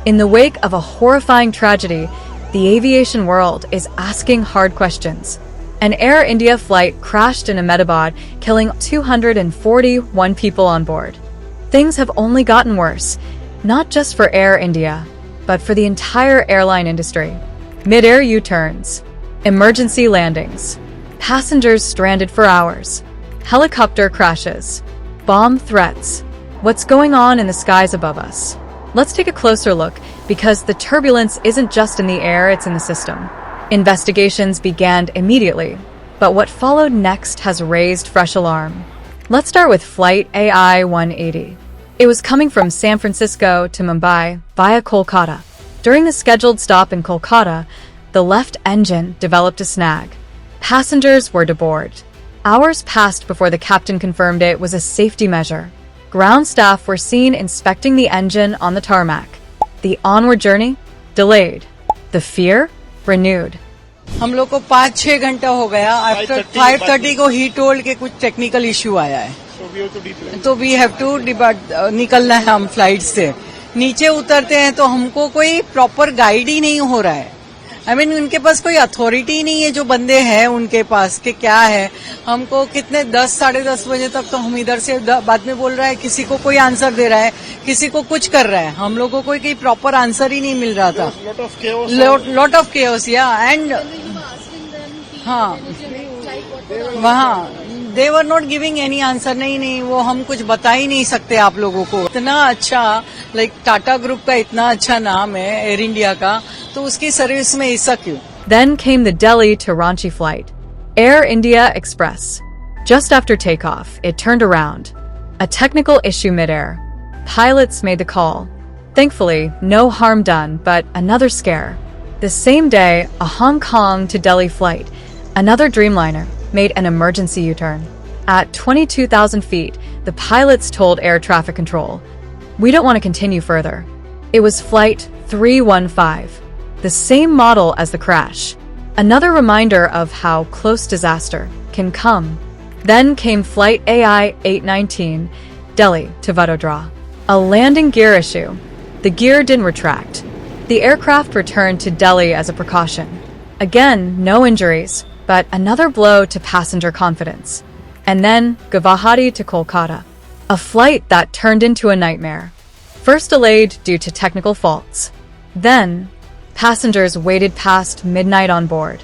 In the wake of a horrifying tragedy, the aviation world is asking hard questions. An Air India flight crashed in Ahmedabad, killing 241 people on board. Things have only gotten worse, not just for Air India, but for the entire airline industry. Mid-air U-turns, emergency landings, passengers stranded for hours, helicopter crashes, bomb threats. What's going on in the skies above us? Let's take a closer look, because the turbulence isn't just in the air, it's in the system. Investigations began immediately, but what followed next has raised fresh alarm. Let's start with Flight AI 180. It was coming from San Francisco to Mumbai via Kolkata. During the scheduled stop in Kolkata, the left engine developed a snag. Passengers were deboarded. Hours passed before the captain confirmed it was a safety measure. Ground staff were seen inspecting the engine on the tarmac. The onward journey? Delayed. The fear? Renewed. हम लोग को 5-6 घंटा हो गया. After 5:30 को he told के कुछ technical issue आया है, तो वी हैव टू निकलना है हम फ्लाइट से. नीचे उतरते हैं तो हमको कोई प्रॉपर गाइड ही नहीं हो रहा है. आई मीन उनके पास कोई अथॉरिटी नहीं है, जो बंदे हैं उनके पास कि क्या है. हमको कितने 10-10:30 बजे तक तो हम इधर से बाद में बोल रहा है, किसी को कोई आंसर दे रहा है, किसी को कुछ कर रहा है. हम लोगों को कोई प्रॉपर आंसर ही नहीं मिल रहा था. लॉट ऑफ केओस या एंड हाँ वहाँ they were not giving any answer. नहीं वो हम कुछ बता ही नहीं सकते आप लोगों को. इतना अच्छा लाइक टाटा ग्रुप का इतना अच्छा नाम है एयर इंडिया का, तो उसकी सर्विस में ऐसा क्यों? Then came the Delhi to Ranchi flight, Air India Express. Just after takeoff, it turned around. A technical issue midair. Pilots made the call. Thankfully, no harm done, but another scare. The same day, a Hong Kong to Delhi flight, another Dreamliner, made an emergency U-turn. At 22,000 feet, the pilots told air traffic control, "We don't want to continue further." It was Flight 315, the same model as the crash. Another reminder of how close disaster can come. Then came Flight AI 819, Delhi to Vadodara. A landing gear issue. The gear didn't retract. The aircraft returned to Delhi as a precaution. Again, no injuries, but another blow to passenger confidence. And then Guwahati to Kolkata, a flight that turned into a nightmare. First delayed due to technical faults. Then, passengers waited past midnight on board.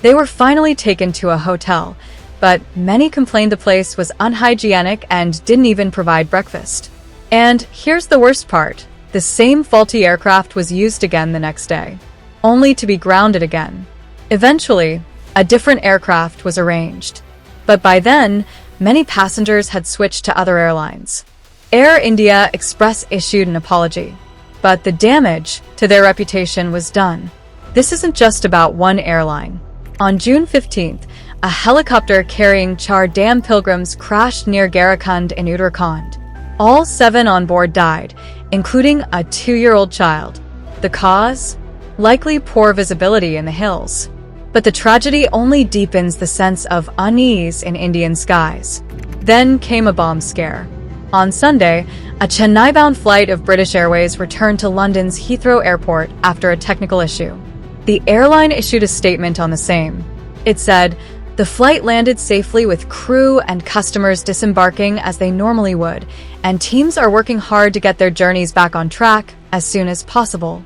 They were finally taken to a hotel, but many complained the place was unhygienic and didn't even provide breakfast. And here's the worst part. The same faulty aircraft was used again the next day, only to be grounded again. Eventually, a different aircraft was arranged. But by then, many passengers had switched to other airlines. Air India Express issued an apology, but the damage to their reputation was done. This isn't just about one airline. On June 15th, a helicopter carrying Char Dham pilgrims crashed near Garakund in Uttarakhand. All 7 on board died, including a 2-year-old child. The cause? Likely poor visibility in the hills. But the tragedy only deepens the sense of unease in Indian skies. Then came a bomb scare. On Sunday, a Chennai-bound flight of British Airways returned to London's Heathrow Airport after a technical issue. The airline issued a statement on the same. It said, "The flight landed safely with crew and customers disembarking as they normally would, and teams are working hard to get their journeys back on track as soon as possible."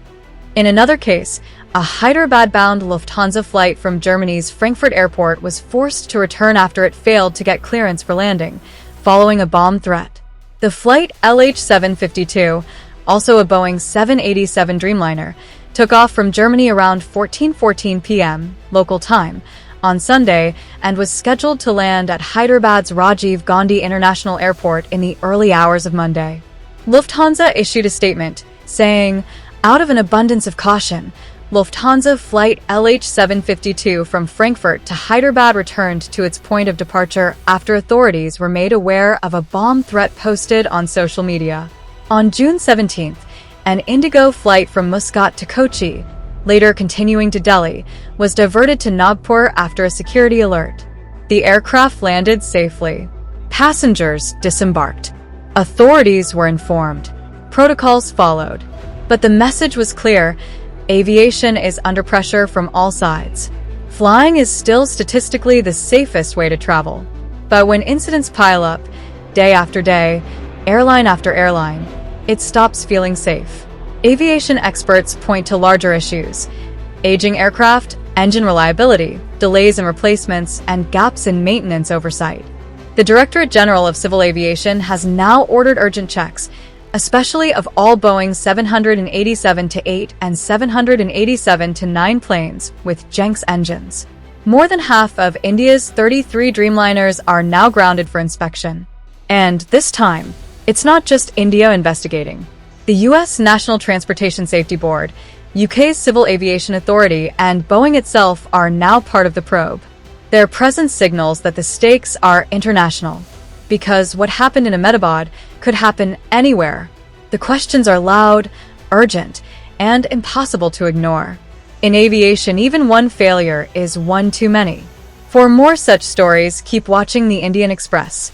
In another case, a Hyderabad-bound Lufthansa flight from Germany's Frankfurt airport was forced to return after it failed to get clearance for landing, following a bomb threat. The flight LH752, also a Boeing 787 Dreamliner, took off from Germany around 14:14 p.m. local time on Sunday and was scheduled to land at Hyderabad's Rajiv Gandhi International Airport in the early hours of Monday. Lufthansa issued a statement saying, "Out of an abundance of caution, Lufthansa flight LH752 from Frankfurt to Hyderabad returned to its point of departure after authorities were made aware of a bomb threat posted on social media." On June 17th, an Indigo flight from Muscat to Kochi, later continuing to Delhi, was diverted to Nagpur after a security alert. The aircraft landed safely. Passengers disembarked. Authorities were informed. Protocols followed. But the message was clear: aviation is under pressure from all sides. Flying is still statistically the safest way to travel. But when incidents pile up, day after day, airline after airline, it stops feeling safe. Aviation experts point to larger issues: aging aircraft, engine reliability, delays in replacements, and gaps in maintenance oversight. The Directorate General of Civil Aviation has now ordered urgent checks, especially of all Boeing 787-8 and 787-9 planes with Jenks engines. More than half of India's 33 Dreamliners are now grounded for inspection. And this time, it's not just India investigating. The US National Transportation Safety Board, UK's Civil Aviation Authority, and Boeing itself are now part of the probe. Their presence signals that the stakes are international, because what happened in Ahmedabad could happen anywhere. The questions are loud, urgent, and impossible to ignore. In aviation, even one failure is one too many. For more such stories, keep watching the Indian Express.